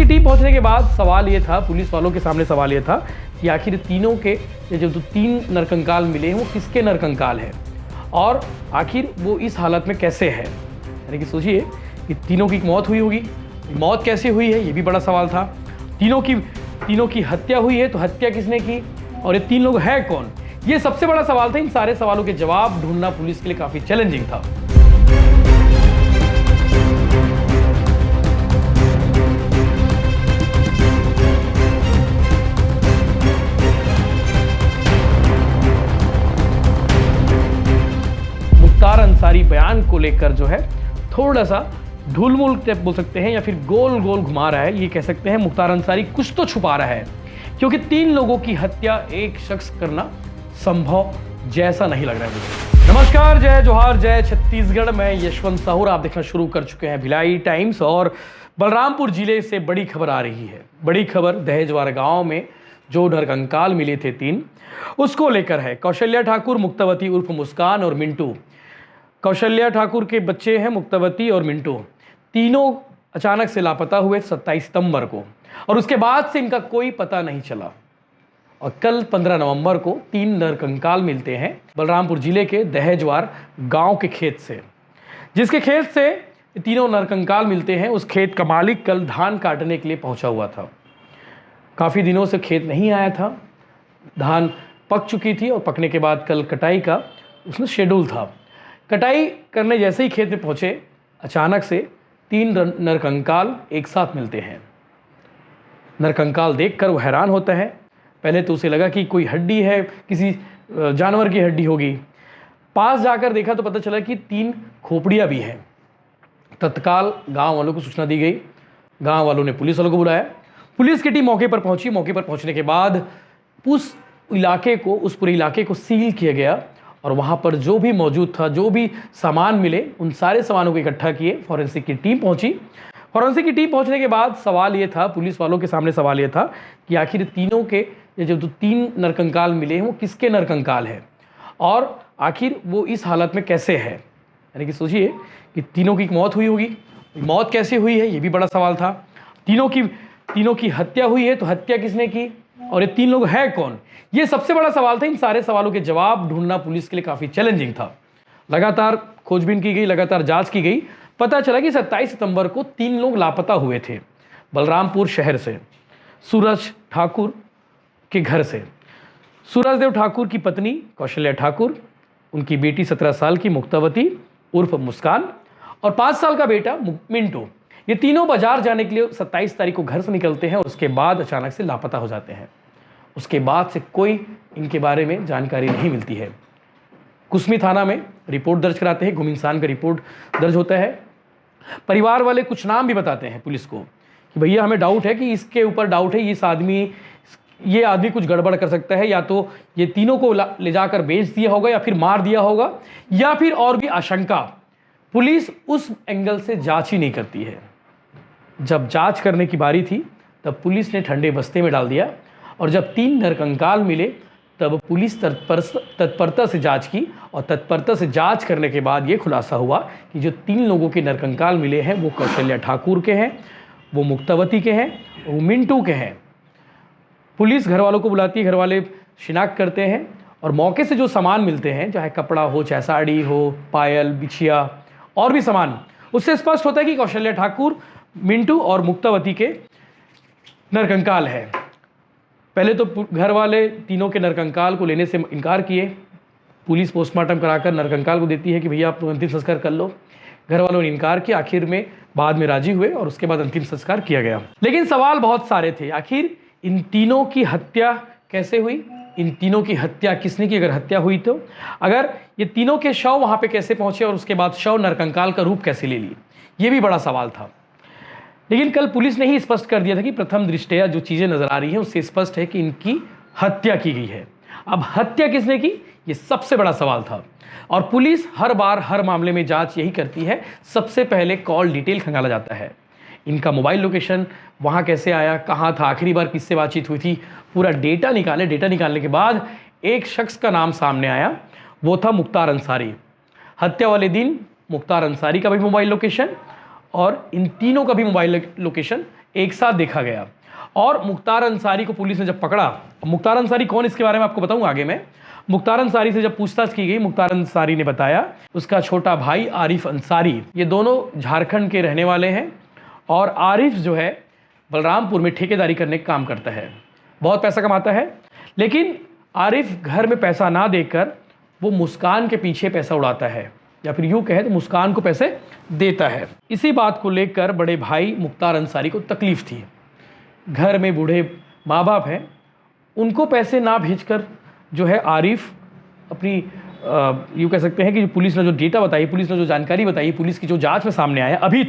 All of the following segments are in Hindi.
की टीम पहुंचने के बाद सवाल ये था, पुलिस वालों के सामने सवाल ये था कि आखिर तीनों के जो 3 नरकंकाल मिले हैं वो किसके नरकंकाल हैं और आखिर वो इस हालत में कैसे है। यानी कि सोचिए कि तीनों की मौत हुई होगी, मौत कैसे हुई है ये भी बड़ा सवाल था। तीनों की हत्या हुई है तो हत्या किसने की और ये 3 लोग हैं कौन, ये सबसे बड़ा सवाल था। इन सारे सवालों के जवाब ढूंढना पुलिस के लिए काफी चैलेंजिंग था। मुख्तार अंसारी बयान को लेकर जो है थोड़ा सा ढुलमुल बोल सकते हैं या फिर गोल गोल घुमा रहा है, ये कह सकते हैं मुख्तार अंसारी कुछ तो छुपा रहा है, क्योंकि 3 लोगों की हत्या एक शख्स करना संभव जैसा नहीं लग रहा है मुझे। नमस्कार, जय जोहार, जय छत्तीसगढ़। मैं यशवंत साहूर, आप देखना शुरू कर चुके हैं भिलाई टाइम्स और बलरामपुर जिले से बड़ी खबर आ रही है। बड़ी खबर दहेजवार गांव में जो नरकंकाल मिले थे 3, उसको लेकर है। कौशल्या ठाकुर, मुक्तावती उर्फ मुस्कान और मिंटू। कौशल्या ठाकुर के बच्चे हैं मुक्तावती और मिंटू, तीनों अचानक से लापता हुए 27 सितंबर को और उसके बाद से इनका कोई पता नहीं चला। और कल 15 नवंबर को 3 नरकंकाल मिलते हैं बलरामपुर जिले के दहेजवार गांव के खेत से। जिसके खेत से तीनों नरकंकाल मिलते हैं, उस खेत का मालिक कल धान काटने के लिए पहुंचा हुआ था। काफ़ी दिनों से खेत नहीं आया था, धान पक चुकी थी और पकने के बाद कल कटाई का उसमें शेड्यूल था। कटाई करने जैसे ही खेत में पहुंचे, अचानक से 3 नरकंकाल एक साथ मिलते हैं। नरकंकाल देखकर वो हैरान होता है। पहले तो उसे लगा कि कोई हड्डी है, किसी जानवर की हड्डी होगी। पास जाकर देखा तो पता चला कि 3 खोपड़ियाँ भी हैं। तत्काल गांव वालों को सूचना दी गई। गांव वालों ने पुलिस वालों को बुलाया। पुलिस की टीम मौके पर पहुंची। मौके पर पहुंचने के बाद उस पूरे इलाके को सील किया गया और वहाँ पर जो भी मौजूद था, जो भी सामान मिले, उन सारे सामानों को इकट्ठा किए। फॉरेंसिक की टीम पहुंची। फॉरेंसिक की टीम पहुंचने के बाद सवाल ये था, पुलिस वालों के सामने सवाल ये था कि आखिर तीनों के जो 3 नरकंकाल मिले हैं वो किसके नरकंकाल हैं और आखिर वो इस हालत में कैसे है। यानी कि सोचिए कि तीनों की मौत हुई होगी, मौत कैसे हुई है ये भी बड़ा सवाल था। तीनों की हत्या हुई है तो हत्या किसने की और ये 3 लोग हैं कौन, ये सबसे बड़ा सवाल था। इन सारे सवालों के जवाब ढूंढना पुलिस के लिए काफ़ी चैलेंजिंग था। लगातार खोजबीन की गई, लगातार जांच की गई। पता चला कि 27 सितंबर को 3 लोग लापता हुए थे बलरामपुर शहर से, सूरज ठाकुर के घर से। सूरजदेव ठाकुर की पत्नी कौशल्या ठाकुर, उनकी बेटी 17 साल की मुक्तावती उर्फ मुस्कान और 5 साल का बेटा मिंटू। ये तीनों बाजार जाने के लिए 27 तारीख को घर से निकलते हैं और उसके बाद अचानक से लापता हो जाते हैं। उसके बाद से कोई इनके बारे में जानकारी नहीं मिलती है। कुसमी थाना में रिपोर्ट दर्ज कराते हैं, गुम इंसान का रिपोर्ट दर्ज होता है। परिवार वाले कुछ नाम भी बताते हैं पुलिस को कि भैया हमें डाउट है कि इसके ऊपर डाउट है, ये आदमी कुछ गड़बड़ कर सकता है, या तो ये तीनों को ले जाकर बेच दिया होगा या फिर मार दिया होगा या फिर और भी आशंका। पुलिस उस एंगल से जांच ही नहीं करती है। जब जांच करने की बारी थी तब पुलिस ने ठंडे बस्ते में डाल दिया और जब 3 नरकंकाल मिले तब पुलिस तत्परता से जांच की और तत्परता से जांच करने के बाद ये खुलासा हुआ कि जो 3 लोगों के नरकंकाल मिले हैं वो कौशल्या ठाकुर के हैं, वो मुक्तावती के हैं, वो मिंटू के हैं। पुलिस घर वालों को बुलाती है, घर वाले शिनाख्त करते हैं और मौके से जो सामान मिलते हैं, चाहे कपड़ा हो, चाहे साड़ी हो, पायल, बिछिया और भी सामान, उससे स्पष्ट होता है कि कौशल्या ठाकुर, मिंटू और मुक्तावती के नरकंकाल है। पहले तो घर वाले तीनों के नरकंकाल को लेने से इनकार किए। पुलिस पोस्टमार्टम कराकर नरकंकाल को देती है कि भैया आप अंतिम संस्कार कर लो। घर वालों ने इनकार किया, आखिर में बाद में राजी हुए और उसके बाद अंतिम संस्कार किया गया। लेकिन सवाल बहुत सारे थे। आखिर इन तीनों की हत्या कैसे हुई, इन तीनों की हत्या किसने की, अगर हत्या हुई तो अगर ये तीनों के शव वहाँ पे कैसे पहुँचे और उसके बाद शव नरकंकाल का रूप कैसे ले लिए, ये भी बड़ा सवाल था। लेकिन कल पुलिस ने ही स्पष्ट कर दिया था कि प्रथम दृष्टया जो चीज़ें नजर आ रही हैं उससे स्पष्ट है कि इनकी हत्या की गई है। अब हत्या किसने की, ये सबसे बड़ा सवाल था और पुलिस हर बार हर मामले में जांच यही करती है। सबसे पहले कॉल डिटेल खंगाला जाता है, इनका मोबाइल लोकेशन वहाँ कैसे आया, कहाँ था, आखिरी बार किससे बातचीत हुई थी, पूरा डेटा निकाले। डेटा निकालने के बाद एक शख्स का नाम सामने आया, वो था मुख्तार अंसारी। हत्या वाले दिन मुख्तार अंसारी का भी मोबाइल लोकेशन और इन तीनों का भी मोबाइल लोकेशन एक साथ देखा गया। और मुख्तार अंसारी को पुलिस ने जब पकड़ा, मुख्तार अंसारी कौन इसके बारे में आपको बताऊंगा आगे मैं। मुख्तार अंसारी से जब पूछताछ की गई, मुख्तार अंसारी ने बताया उसका छोटा भाई आरिफ अंसारी, ये दोनों झारखंड के रहने वाले हैं और आरिफ जो है बलरामपुर में ठेकेदारी करने का काम करता है, बहुत पैसा कमाता है। लेकिन आरिफ घर में पैसा ना देकर वो मुस्कान के पीछे पैसा उड़ाता है, या फिर यूँ कहे तो मुस्कान को पैसे देता है। इसी बात को लेकर बड़े भाई मुख्तार अंसारी को तकलीफ़ थी। घर में बूढ़े माँ बाप हैं, उनको पैसे ना भेजकर जो है आरिफ अपनी यूँ कह सकते हैं कि पुलिस ने जो डेटा बताई, पुलिस ने जो जानकारी बताई, पुलिस की जो जांच में सामने आया अभी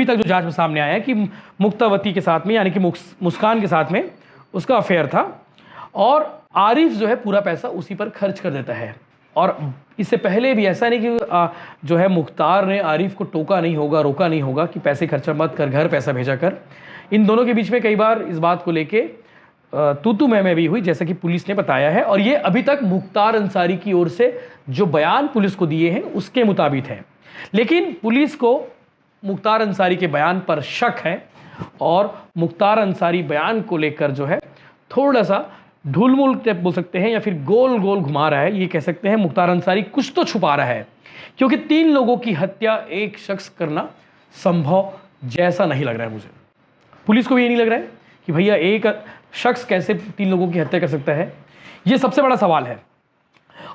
तक जो जांच में सामने आया कि मुक्तावती के साथ में यानी कि मुस्कान के साथ में उसका अफेयर था और आरिफ जो है पूरा पैसा उसी पर खर्च कर देता है। और इससे पहले भी ऐसा नहीं कि जो है मुख्तार ने आरिफ को टोका नहीं होगा, रोका नहीं होगा कि पैसे खर्चा मत कर, घर पैसा भेजा कर। इन दोनों के बीच में कई बार इस बात को लेके तू मैं भी हुई, जैसा कि पुलिस ने बताया है। और ये अभी तक मुख्तार अंसारी की ओर से जो बयान पुलिस को दिए हैं उसके मुताबिक है। लेकिन पुलिस को मुख्तार अंसारी के बयान पर शक है और मुख्तार अंसारी बयान को लेकर जो है थोड़ा सा ढुलमुल टाइप बोल सकते हैं या फिर गोल गोल घुमा रहा है। ये कह सकते हैं मुख्तार अंसारी कुछ तो छुपा रहा है, क्योंकि 3 लोगों की हत्या एक शख्स करना संभव जैसा नहीं लग रहा है मुझे। पुलिस को भी ये नहीं लग रहा है कि भैया एक शख्स कैसे 3 लोगों की हत्या कर सकता है, ये सबसे बड़ा सवाल है।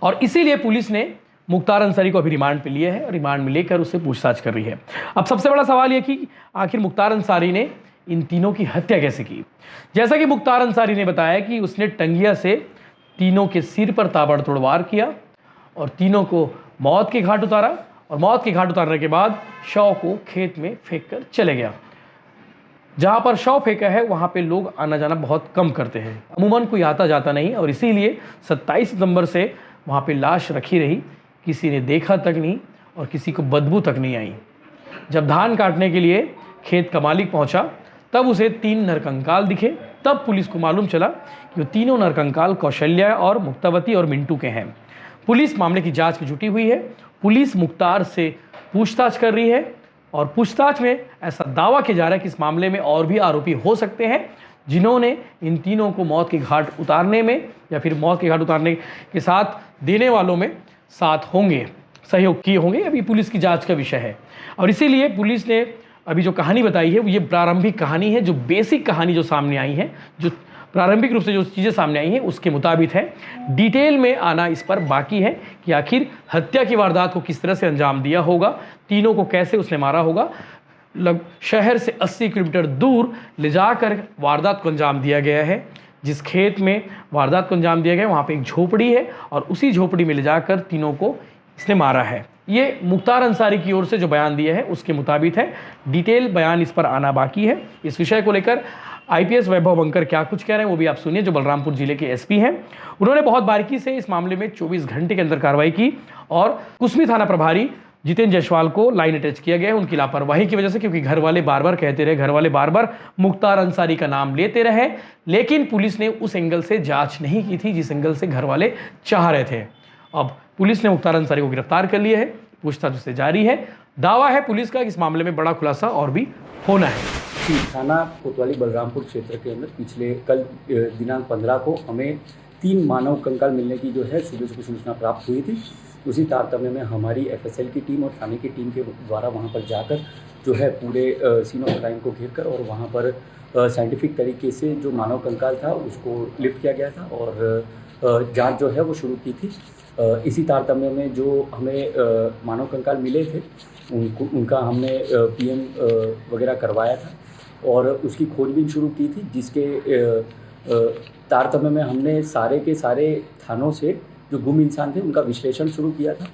और इसीलिए पुलिस ने मुख्तार अंसारी को अभी रिमांड पे लिए है और रिमांड में लेकर उससे पूछताछ कर रही है। अब सबसे बड़ा सवाल यह कि आखिर मुख्तार अंसारी ने इन तीनों की हत्या कैसे की। जैसा कि मुख्तार अंसारी ने बताया कि उसने टंगिया से तीनों के सिर पर ताबड़तोड़ वार किया और तीनों को मौत के घाट उतारा और मौत के घाट उतारने के बाद शव को खेत में फेंक कर चले गया। जहाँ पर शव फेंका है वहाँ पे लोग आना जाना बहुत कम करते हैं, अमूमन कोई आता जाता नहीं, और इसीलिए 27 सितंबर से वहाँ पे लाश रखी रही, किसी ने देखा तक नहीं और किसी को बदबू तक नहीं आई। जब धान काटने के लिए खेत का मालिक पहुँचा तब उसे 3 नरकंकाल दिखे। तब पुलिस को मालूम चला कि वो तीनों नरकंकाल कौशल्या और मुक्तावती और मिंटू के हैं। पुलिस मामले की जांच में जुटी हुई है। पुलिस मुख्तार से पूछताछ कर रही है और पूछताछ में ऐसा दावा किया जा रहा है कि इस मामले में और भी आरोपी हो सकते हैं जिन्होंने इन तीनों को मौत के घाट उतारने में या फिर मौत के घाट उतारने के साथ देने वालों में साथ होंगे, सहयोग किए होंगे। अभी पुलिस की जांच का विषय है और इसीलिए पुलिस ने अभी जो कहानी बताई है ये प्रारंभिक कहानी है, जो बेसिक कहानी जो सामने आई है, जो प्रारंभिक रूप से जो चीज़ें सामने आई हैं उसके मुताबिक है। डिटेल में आना इस पर बाकी है कि आखिर हत्या की वारदात को किस तरह से अंजाम दिया होगा, तीनों को कैसे उसने मारा होगा। शहर से 80 किलोमीटर दूर ले जाकर वारदात को अंजाम दिया गया है। जिस खेत में वारदात को अंजाम दिया गया वहाँ पे एक झोपड़ी है और उसी झोपड़ी में ले जाकर तीनों को इसने मारा है। ये मुख्तार अंसारी की ओर से जो बयान दिया है उसके मुताबिक है। डिटेल बयान इस पर आना बाकी है। इस विषय को लेकर आईपीएस वैभव बंकर क्या कुछ कह रहे हैं वो भी आप सुनिए, जो बलरामपुर जिले के एसपी हैं। उन्होंने बहुत बारीकी से इस मामले में 24 घंटे के अंदर कार्रवाई की और कुसमी थाना प्रभारी जितेंद्र जायसवाल को लाइन अटैच किया गया है उनकी लापरवाही की वजह से, क्योंकि घर वाले बार बार कहते रहे, घर वाले बार बार मुख्तार अंसारी का नाम लेते रहे, लेकिन पुलिस ने उस एंगल से जांच नहीं की थी जिस एंगल से घर वाले चाह रहे थे। अब पुलिस ने मुख्तार अंसारी को गिरफ्तार कर लिया है, पूछताछ उससे जारी है। दावा है पुलिस का कि इस मामले में बड़ा खुलासा और भी होना है। थाना कोतवाली बलरामपुर क्षेत्र के अंदर पिछले कल दिनांक 15 को हमें 3 मानव कंकाल मिलने की जो है सुबह से सूचना प्राप्त हुई थी। उसी तारतम्य में हमारी एफएसएल की टीम और थाने की टीम के द्वारा वहां पर जाकर जो है पूरे सीन ऑफ क्राइम को घेर कर और वहां पर साइंटिफिक तरीके से जो मानव कंकाल था उसको लिफ्ट किया गया था और जाँच जो है वो शुरू की थी। इसी तारतम्य में जो हमें मानव कंकाल मिले थे उनका हमने पीएम वगैरह करवाया था और उसकी खोजबीन शुरू की थी, जिसके तारतम्य में हमने सारे के सारे थानों से जो गुम इंसान थे उनका विश्लेषण शुरू किया था।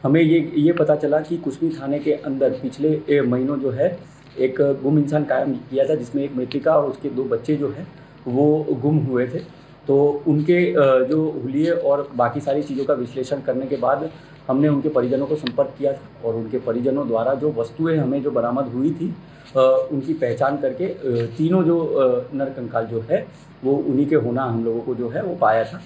हमें ये पता चला कि कुसमी थाने के अंदर पिछले महीनों जो है एक गुम इंसान कायम किया था, जिसमें एक मृतिका और उसके 2 बच्चे जो हैं वो गुम हुए थे। तो उनके जो हुलिये और बाकी सारी चीज़ों का विश्लेषण करने के बाद हमने उनके परिजनों को संपर्क किया था और उनके परिजनों द्वारा जो वस्तुएं हमें जो बरामद हुई थी उनकी पहचान करके तीनों जो नरकंकाल जो है वो उन्हीं के होना हम लोगों को जो है वो पाया था।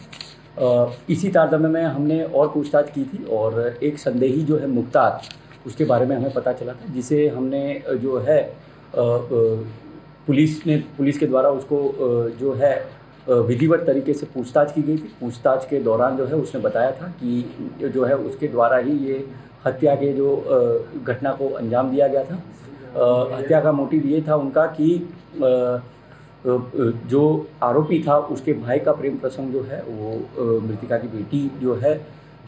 इसी तारतम्य में हमने और पूछताछ की थी और एक संदेही जो है मुख्तार, उसके बारे में हमें पता चला था, जिसे हमने जो है पुलिस के द्वारा उसको जो है विधिवत तरीके से पूछताछ की गई थी। पूछताछ के दौरान जो है उसने बताया था कि जो है उसके द्वारा ही ये हत्या के जो घटना को अंजाम दिया गया था। हत्या का मोटिव ये था उनका कि जो आरोपी था उसके भाई का प्रेम प्रसंग जो है वो मृतिका की बेटी जो है,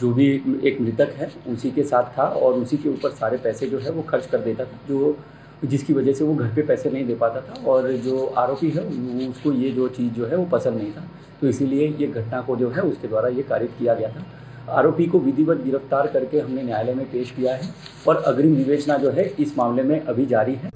जो भी एक मृतक है, उसी के साथ था और उसी के ऊपर सारे पैसे जो है वो खर्च कर देता था, जो जिसकी वजह से वो घर पे पैसे नहीं दे पाता था। और जो आरोपी है उसको ये जो चीज़ जो है वो पसंद नहीं था, तो इसीलिए ये घटना को जो है उसके द्वारा ये कारित किया गया था। आरोपी को विधिवत गिरफ्तार करके हमने न्यायालय में पेश किया है और अग्रिम विवेचना जो है इस मामले में अभी जारी है।